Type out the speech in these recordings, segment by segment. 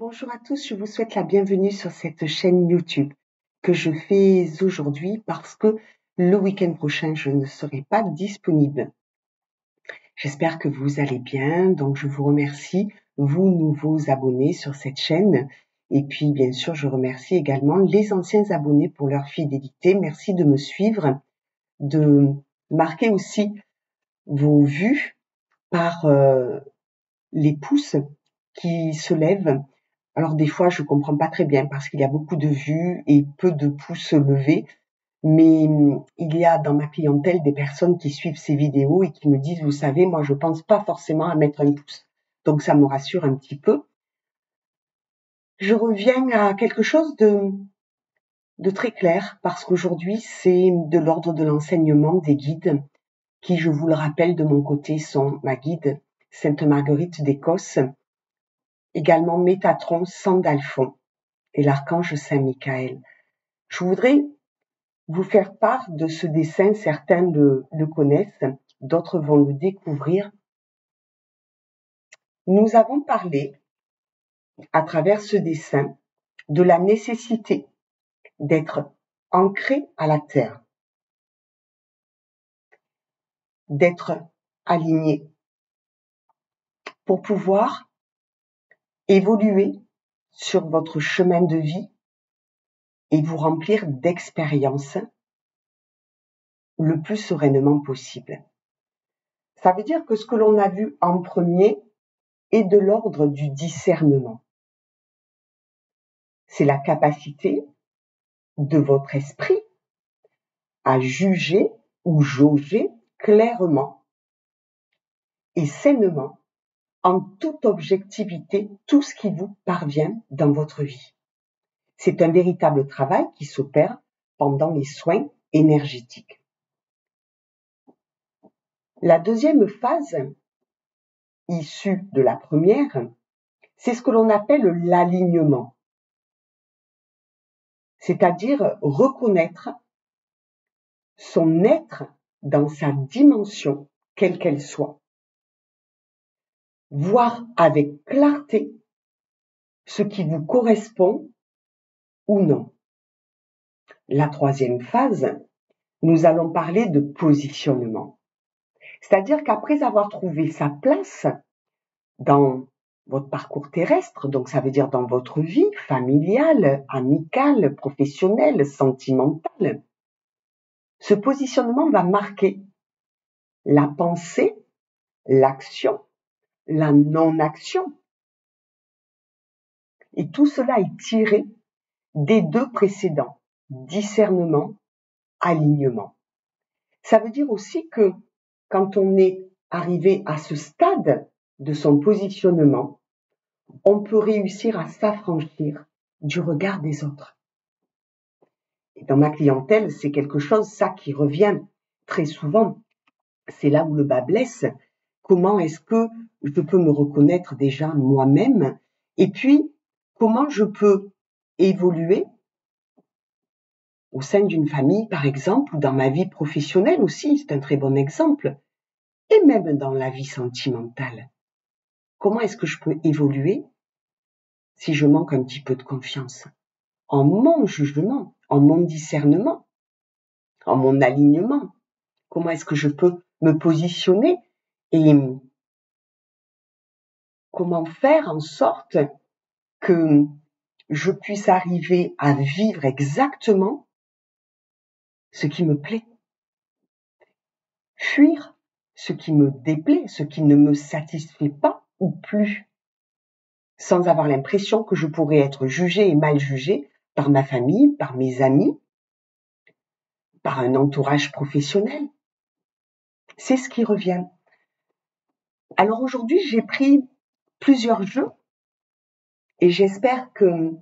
Bonjour à tous, je vous souhaite la bienvenue sur cette chaîne YouTube que je fais aujourd'hui parce que le week-end prochain, je ne serai pas disponible. J'espère que vous allez bien, donc je vous remercie, vous nouveaux abonnés sur cette chaîne. Et puis, bien sûr, je remercie également les anciens abonnés pour leur fidélité. Merci de me suivre, de marquer aussi vos vues par les pouces qui se lèvent. Alors des fois, je comprends pas très bien parce qu'il y a beaucoup de vues et peu de pouces levés, mais il y a dans ma clientèle des personnes qui suivent ces vidéos et qui me disent, vous savez, moi je pense pas forcément à mettre un pouce. Donc ça me rassure un petit peu. Je reviens à quelque chose de très clair parce qu'aujourd'hui c'est de l'ordre de l'enseignement des guides qui, je vous le rappelle, de mon côté sont ma guide Sainte Marguerite d'Écosse, également Métatron Sandalphon et l'archange Saint-Michael. Je voudrais vous faire part de ce dessin, certains le connaissent, d'autres vont le découvrir. Nous avons parlé, à travers ce dessin, de la nécessité d'être ancré à la terre, d'être aligné pour pouvoir évoluer sur votre chemin de vie et vous remplir d'expériences le plus sereinement possible. Ça veut dire que ce que l'on a vu en premier est de l'ordre du discernement. C'est la capacité de votre esprit à juger ou jauger clairement et sainement, en toute objectivité, tout ce qui vous parvient dans votre vie. C'est un véritable travail qui s'opère pendant les soins énergétiques. La deuxième phase, issue de la première, c'est ce que l'on appelle l'alignement, c'est-à-dire reconnaître son être dans sa dimension, quelle qu'elle soit. Voir avec clarté ce qui vous correspond ou non. La troisième phase, nous allons parler de positionnement. C'est-à-dire qu'après avoir trouvé sa place dans votre parcours terrestre, donc ça veut dire dans votre vie familiale, amicale, professionnelle, sentimentale, ce positionnement va marquer la pensée, l'action, la non-action. Et tout cela est tiré des deux précédents, discernement, alignement. Ça veut dire aussi que quand on est arrivé à ce stade de son positionnement, on peut réussir à s'affranchir du regard des autres. Et dans ma clientèle, c'est quelque chose, ça, qui revient très souvent. C'est là où le bas blesse. Comment est-ce que je peux me reconnaître déjà moi-même? Et puis, comment je peux évoluer au sein d'une famille, par exemple, ou dans ma vie professionnelle aussi, c'est un très bon exemple, et même dans la vie sentimentale. Comment est-ce que je peux évoluer si je manque un petit peu de confiance en mon jugement, en mon discernement, en mon alignement? Comment est-ce que je peux me positionner et comment faire en sorte que je puisse arriver à vivre exactement ce qui me plaît, fuir ce qui me déplaît, ce qui ne me satisfait pas ou plus, sans avoir l'impression que je pourrais être jugée et mal jugée par ma famille, par mes amis, par un entourage professionnel. C'est ce qui revient. Alors aujourd'hui, j'ai pris plusieurs jeux et j'espère que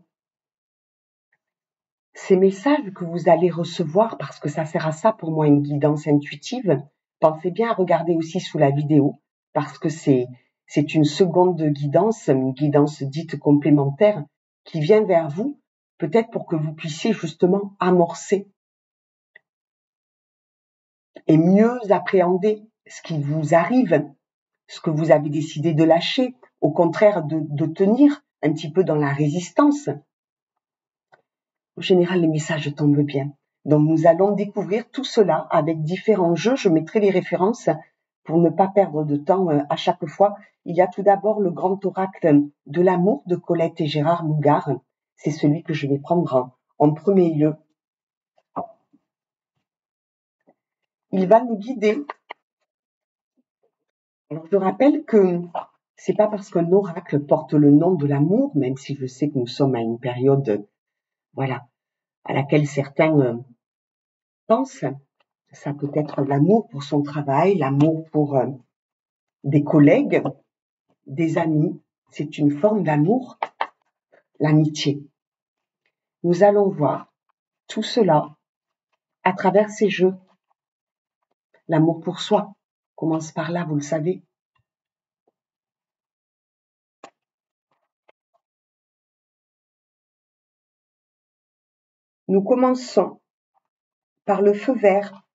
ces messages que vous allez recevoir, parce que ça sert à ça pour moi, une guidance intuitive, pensez bien à regarder aussi sous la vidéo, parce que c'est une seconde guidance, une guidance dite complémentaire, qui vient vers vous, peut-être pour que vous puissiez justement amorcer et mieux appréhender ce qui vous arrive, ce que vous avez décidé de lâcher, au contraire de tenir, un petit peu dans la résistance. En général, les messages tombent bien. Donc, nous allons découvrir tout cela avec différents jeux. Je mettrai les références pour ne pas perdre de temps à chaque fois. Il y a tout d'abord le grand oracle de l'amour de Colette et Gérard Bougard. C'est celui que je vais prendre en premier lieu. Il va nous guider. Alors, je rappelle que c'est pas parce qu'un oracle porte le nom de l'amour, même si je sais que nous sommes à une période, voilà, à laquelle certains pensent. Ça peut être l'amour pour son travail, l'amour pour des collègues, des amis. C'est une forme d'amour, l'amitié. Nous allons voir tout cela à travers ces jeux. L'amour pour soi commence par là, vous le savez. Nous commençons par le feu vert,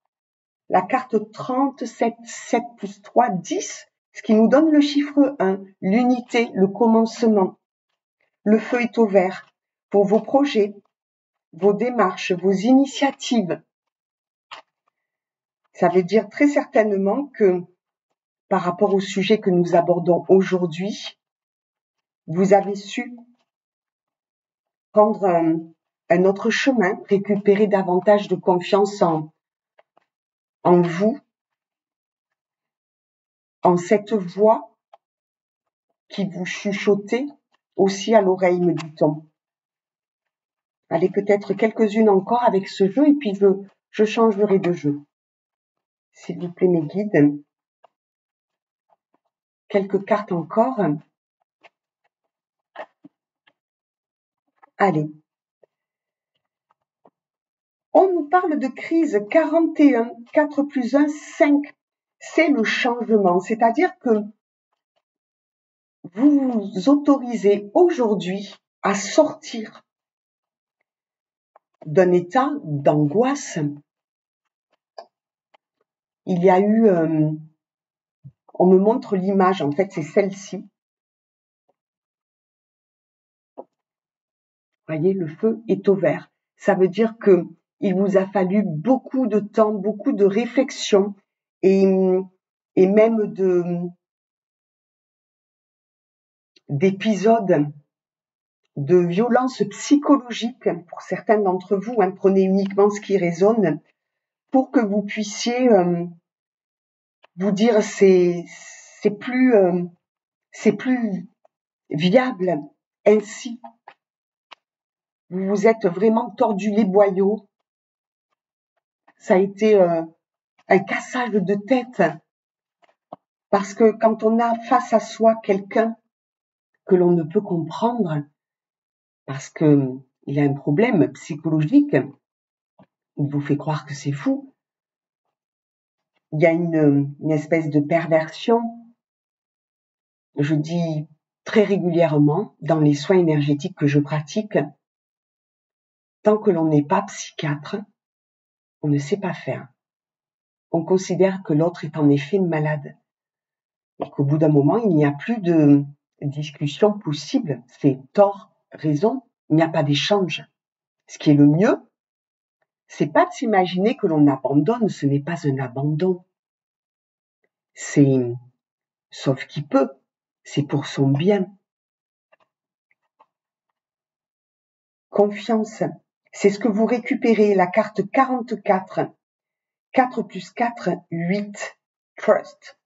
la carte 37, 7 plus 3, 10, ce qui nous donne le chiffre 1, l'unité, le commencement. Le feu est au vert pour vos projets, vos démarches, vos initiatives. Ça veut dire très certainement que par rapport au sujet que nous abordons aujourd'hui, vous avez su prendre un autre chemin, récupérer davantage de confiance en vous, en cette voix qui vous chuchotait aussi à l'oreille, me dit-on. Allez, peut-être quelques-unes encore avec ce jeu et puis je changerai de jeu. S'il vous plaît, mes guides. Quelques cartes encore. Allez. On nous parle de crise 41, 4 plus 1, 5. C'est le changement, c'est-à-dire que vous vous autorisez aujourd'hui à sortir d'un état d'angoisse. Il y a eu, on me montre l'image, en fait c'est celle-ci. Voyez, le feu est au vert. Ça veut dire que il vous a fallu beaucoup de temps, beaucoup de réflexion et même d'épisodes de violence psychologique pour certains d'entre vous. Prenez uniquement ce qui résonne pour que vous puissiez vous dire c'est plus viable ainsi. Vous vous êtes vraiment tordu les boyaux. Ça a été un cassage de tête parce que quand on a face à soi quelqu'un que l'on ne peut comprendre parce que il a un problème psychologique, il vous fait croire que c'est fou. Il y a une espèce de perversion. Je dis très régulièrement dans les soins énergétiques que je pratique, tant que l'on n'est pas psychiatre, on ne sait pas faire. On considère que l'autre est en effet malade et qu'au bout d'un moment, il n'y a plus de discussion possible. C'est tort, raison, il n'y a pas d'échange. Ce qui est le mieux, c'est pas de s'imaginer que l'on abandonne, ce n'est pas un abandon. C'est, sauf qui peut, c'est pour son bien. Confiance, c'est ce que vous récupérez, la carte 44. 4 plus 4, 8. Trust,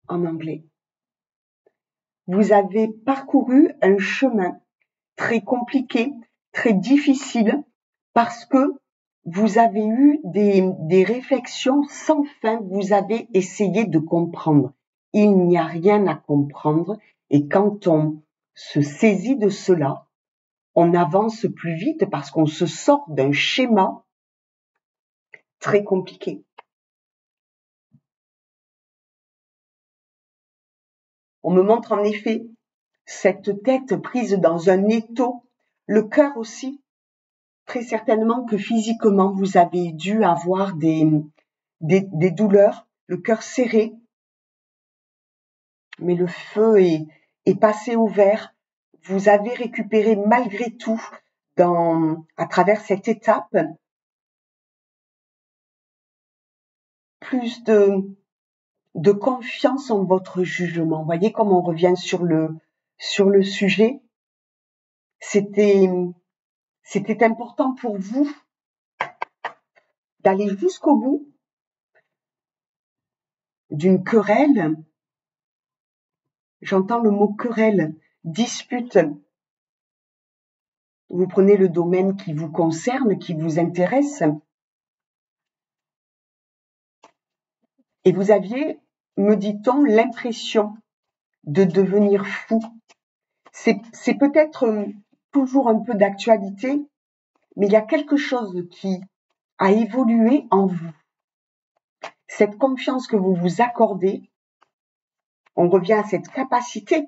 en anglais. Vous avez parcouru un chemin très compliqué, très difficile, parce que vous avez eu des réflexions sans fin, vous avez essayé de comprendre. Il n'y a rien à comprendre, et quand on se saisit de cela, on avance plus vite parce qu'on se sort d'un schéma très compliqué. On me montre en effet cette tête prise dans un étau, le cœur aussi. Très certainement que physiquement, vous avez dû avoir des douleurs, le cœur serré, mais le feu est passé au vert. vous avez récupéré malgré tout à travers cette étape plus de confiance en votre jugement. Vous voyez comme on revient sur le sujet. C'était important pour vous d'aller jusqu'au bout d'une querelle. J'entends le mot querelle, dispute. Vous prenez le domaine qui vous concerne, qui vous intéresse. Et vous aviez, me dit-on, l'impression de devenir fou. C'est peut-être toujours un peu d'actualité, mais il y a quelque chose qui a évolué en vous. Cette confiance que vous vous accordez, on revient à cette capacité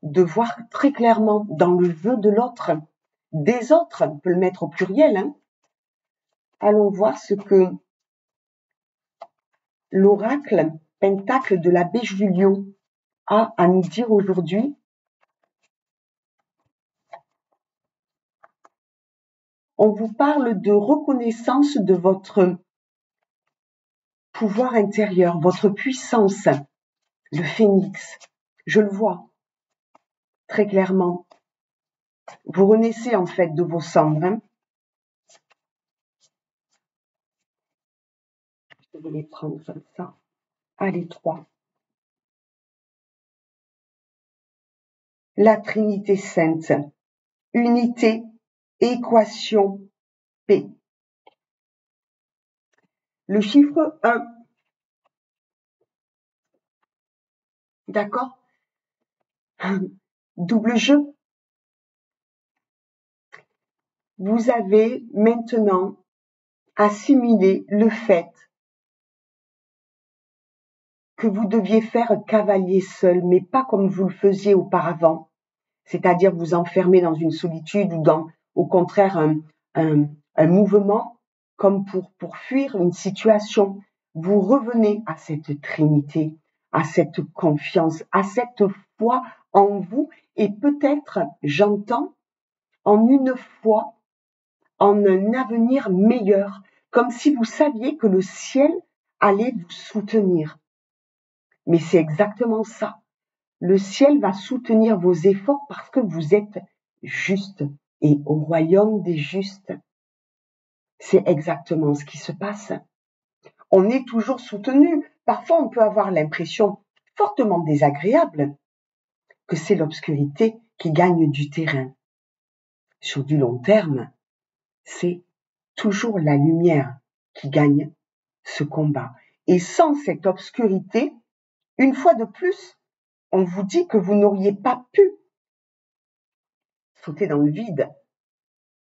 de voir très clairement dans le jeu de l'autre, des autres, on peut le mettre au pluriel. Allons voir ce que l'oracle Pentacle de l'abbé Julio a à nous dire aujourd'hui. On vous parle de reconnaissance de votre pouvoir intérieur, votre puissance, le phénix. Je le vois très clairement. Vous renaissez en fait de vos cendres. Je vais les prendre comme ça. Allez, 3. La Trinité Sainte. Unité, équation, P. Le chiffre 1. D'accord? Double jeu. Vous avez maintenant assimilé le fait que vous deviez faire cavalier seul, mais pas comme vous le faisiez auparavant, c'est-à-dire vous enfermer dans une solitude ou au contraire, un mouvement comme pour fuir une situation. Vous revenez à cette trinité, à cette confiance, à cette foi en vous et peut-être, j'entends, en une foi, en un avenir meilleur, comme si vous saviez que le ciel allait vous soutenir. Mais c'est exactement ça. Le ciel va soutenir vos efforts parce que vous êtes juste et au royaume des justes. C'est exactement ce qui se passe. On est toujours soutenu. Parfois, on peut avoir l'impression fortement désagréable que c'est l'obscurité qui gagne du terrain. Sur du long terme, c'est toujours la lumière qui gagne ce combat. Et sans cette obscurité, une fois de plus, on vous dit que vous n'auriez pas pu sauter dans le vide,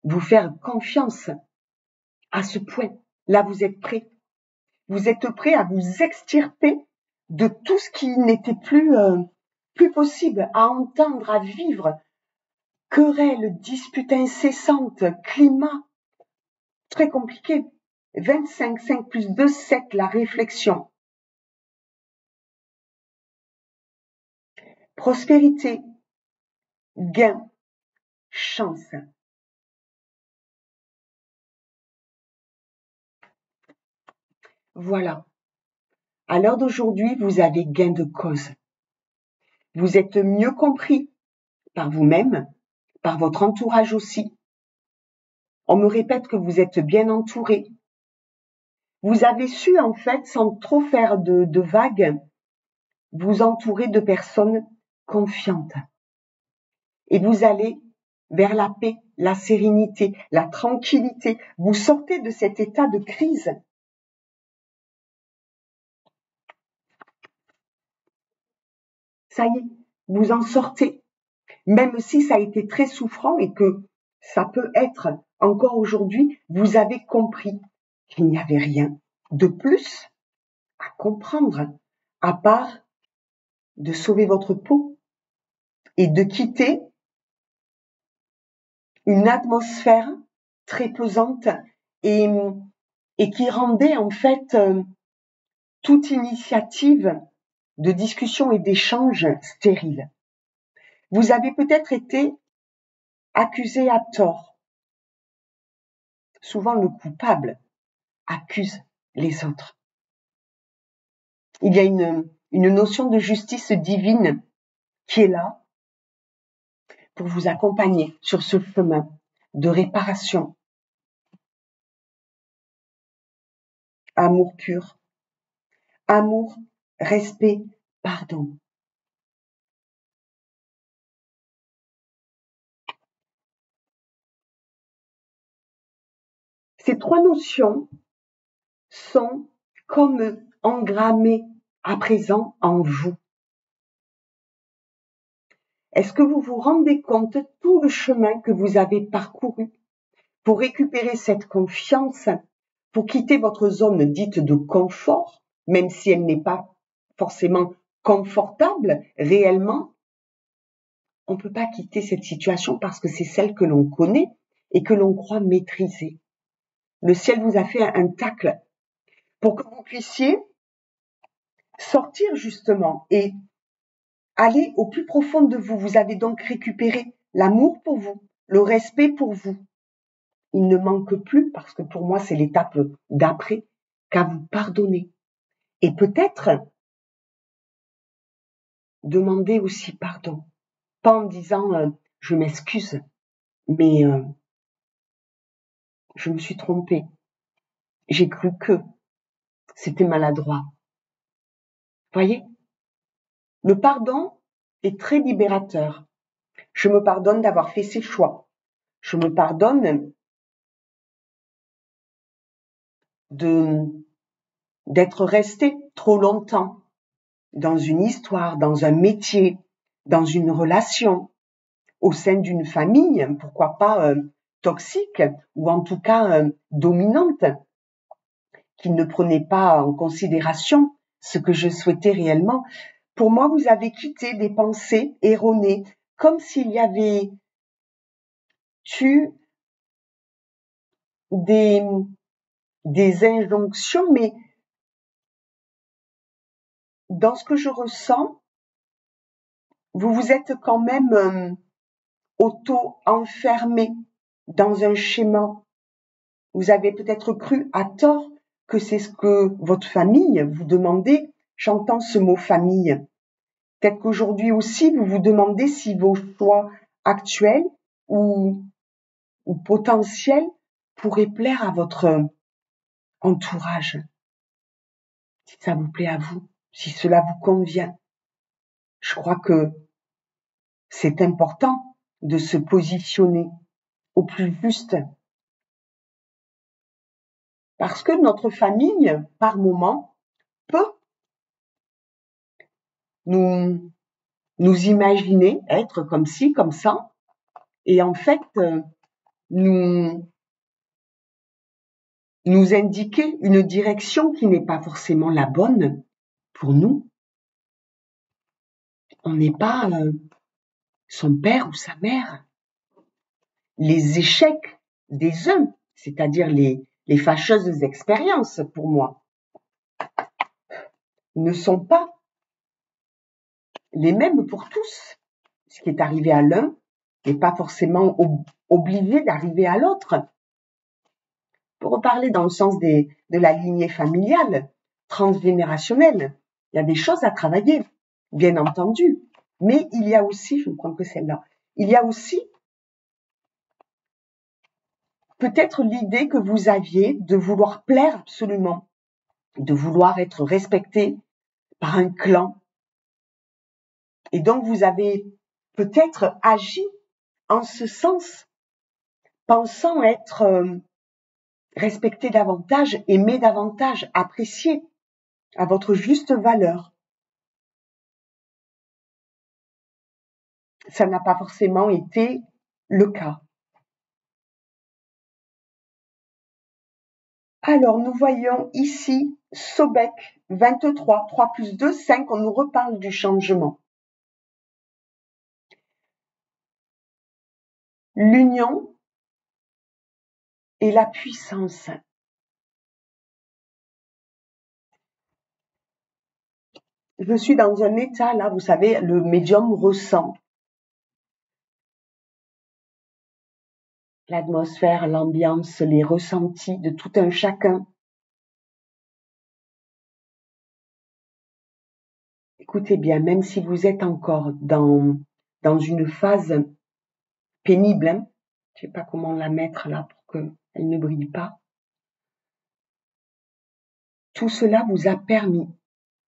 vous faire confiance à ce point. Là, vous êtes prêts. Vous êtes prêts à vous extirper de tout ce qui n'était plus possible à entendre, à vivre. Querelles, disputes incessantes, climat très compliqué. 25, 5 plus 2, 7, la réflexion. Prospérité, gain, chance. Voilà. À l'heure d'aujourd'hui, vous avez gain de cause. Vous êtes mieux compris par vous-même, par votre entourage aussi. On me répète que vous êtes bien entouré. Vous avez su, en fait, sans trop faire de vagues, vous entourer de personnes confiantes. Et vous allez vers la paix, la sérénité, la tranquillité. Vous sortez de cet état de crise. Ça y est, vous en sortez. Même si ça a été très souffrant et que ça peut être encore aujourd'hui, vous avez compris qu'il n'y avait rien de plus à comprendre, à part de sauver votre peau et de quitter une atmosphère très pesante et qui rendait en fait toute initiative de discussion et d'échange stérile. Vous avez peut-être été accusé à tort. Souvent, le coupable accuse les autres. Il y a une notion de justice divine qui est là pour vous accompagner sur ce chemin de réparation. Amour pur, amour, respect, pardon. Ces trois notions sont comme engrammées à présent en vous. Est-ce que vous vous rendez compte de tout le chemin que vous avez parcouru pour récupérer cette confiance, pour quitter votre zone dite de confort, même si elle n'est pas forcément confortable réellement? On ne peut pas quitter cette situation parce que c'est celle que l'on connaît et que l'on croit maîtriser. Le ciel vous a fait un tacle pour que vous puissiez sortir justement et aller au plus profond de vous. Vous avez donc récupéré l'amour pour vous, le respect pour vous. Il ne manque plus, parce que pour moi c'est l'étape d'après, qu'à vous pardonner. Et peut-être demander aussi pardon. Pas en disant je m'excuse, mais je me suis trompée. J'ai cru que c'était maladroit. Voyez, le pardon est très libérateur. Je me pardonne d'avoir fait ces choix. Je me pardonne d'être resté trop longtemps dans une histoire, dans un métier, dans une relation, au sein d'une famille, pourquoi pas toxique, ou en tout cas dominante, qui ne prenait pas en considération ce que je souhaitais réellement. Pour moi, vous avez quitté des pensées erronées, comme s'il y avait eu des injonctions, mais dans ce que je ressens, vous vous êtes quand même auto-enfermé dans un schéma. Vous avez peut-être cru à tort que c'est ce que votre famille vous demandait. J'entends ce mot famille. Peut-être qu'aujourd'hui aussi, vous vous demandez si vos choix actuels ou potentiels pourraient plaire à votre entourage. Si ça vous plaît à vous, si cela vous convient. Je crois que c'est important de se positionner au plus juste. Parce que notre famille, par moment, peut nous imaginer être comme ci, comme ça, et en fait, nous indiquer une direction qui n'est pas forcément la bonne pour nous. On n'est pas son père ou sa mère. Les échecs des uns, c'est-à-dire les fâcheuses expériences pour moi, ne sont pas les mêmes pour tous. Ce qui est arrivé à l'un n'est pas forcément obligé d'arriver à l'autre. Pour reparler dans le sens de la lignée familiale, transgénérationnelle, il y a des choses à travailler, bien entendu. Mais il y a aussi, je ne prends que celle-là, il y a aussi peut-être l'idée que vous aviez de vouloir plaire absolument, de vouloir être respecté par un clan. Et donc vous avez peut-être agi en ce sens, pensant être respecté davantage, aimé davantage, apprécié à votre juste valeur. Ça n'a pas forcément été le cas. Alors, nous voyons ici Sobek 23, 3 plus 2, 5, on nous reparle du changement. L'union et la puissance. Je suis dans un état, là, vous savez, le médium ressent. l'atmosphère, l'ambiance, les ressentis de tout un chacun. Écoutez bien, même si vous êtes encore dans une phase pénible, hein, je ne sais pas comment la mettre là pour qu'elle ne brille pas. Tout cela vous a permis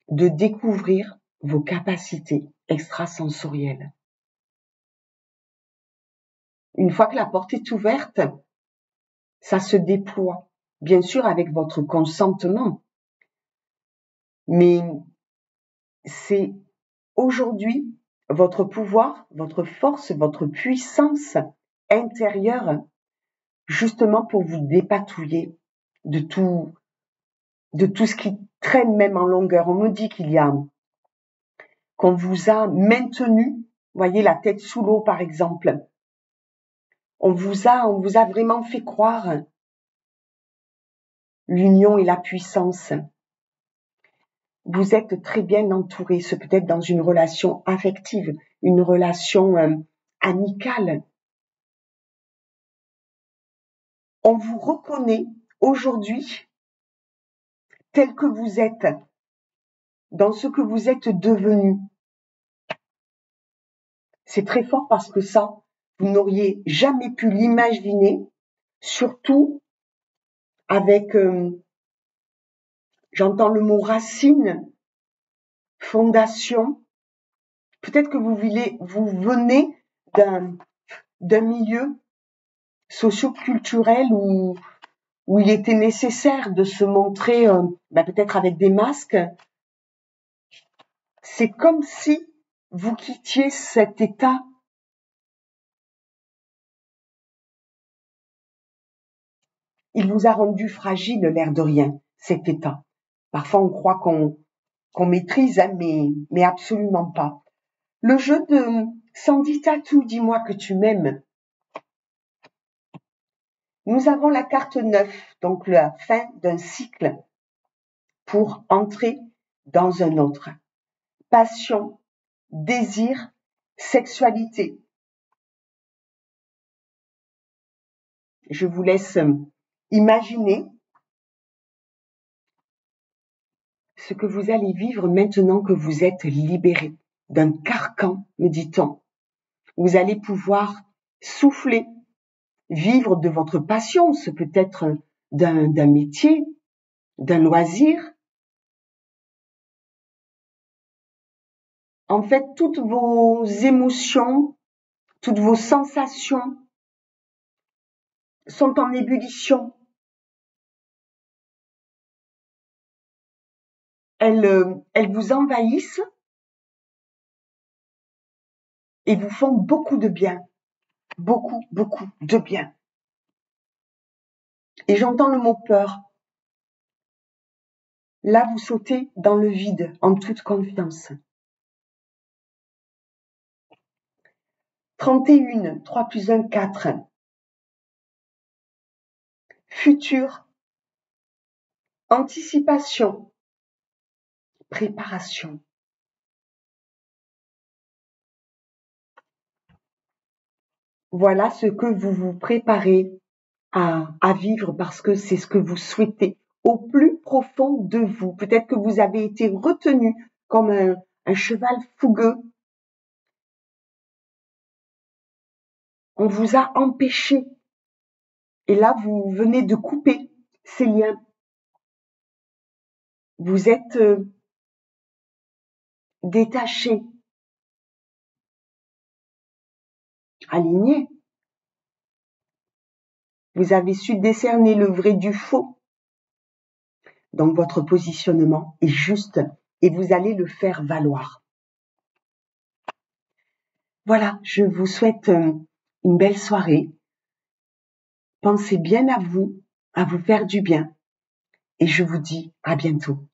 de découvrir vos capacités extrasensorielles. Une fois que la porte est ouverte, ça se déploie, bien sûr avec votre consentement. Mais c'est aujourd'hui votre pouvoir, votre force, votre puissance intérieure, justement pour vous dépatouiller de tout ce qui traîne même en longueur. On me dit qu'on vous a maintenu, voyez la tête sous l'eau par exemple. On vous a vraiment fait croire l'union et la puissance. Vous êtes très bien entouré, c'est peut-être dans une relation affective, une relation amicale. On vous reconnaît aujourd'hui tel que vous êtes, dans ce que vous êtes devenu. C'est très fort parce que ça, vous n'auriez jamais pu l'imaginer, surtout avec, j'entends le mot racine, fondation. Peut-être que vous venez d'un milieu socio-culturel où il était nécessaire de se montrer, peut-être avec des masques. C'est comme si vous quittiez cet état. Il vous a rendu fragile, l'air de rien, cet état. Parfois, on croit qu'on maîtrise, hein, mais absolument pas. Le jeu de Sandy Tattoo, dis-moi que tu m'aimes. Nous avons la carte 9, donc la fin d'un cycle pour entrer dans un autre. Passion, désir, sexualité. Je vous laisse imaginer ce que vous allez vivre maintenant que vous êtes libéré d'un carcan, me dit-on. Vous allez pouvoir souffler, vivre de votre passion, ce peut être d'un métier, d'un loisir. En fait, toutes vos émotions, toutes vos sensations sont en ébullition. Elles vous envahissent et vous font beaucoup de bien. Beaucoup, beaucoup de bien. Et j'entends le mot peur. Là, vous sautez dans le vide en toute confiance. 31, 3 plus 1, 4. Futur, anticipation, préparation. Voilà ce que vous vous préparez à vivre parce que c'est ce que vous souhaitez au plus profond de vous. Peut-être que vous avez été retenu comme un cheval fougueux. On vous a empêché. Et là, vous venez de couper ces liens. Vous êtes détaché, aligné. Vous avez su décerner le vrai du faux. Donc votre positionnement est juste et vous allez le faire valoir. Voilà, je vous souhaite une belle soirée. Pensez bien à vous faire du bien. Et je vous dis à bientôt.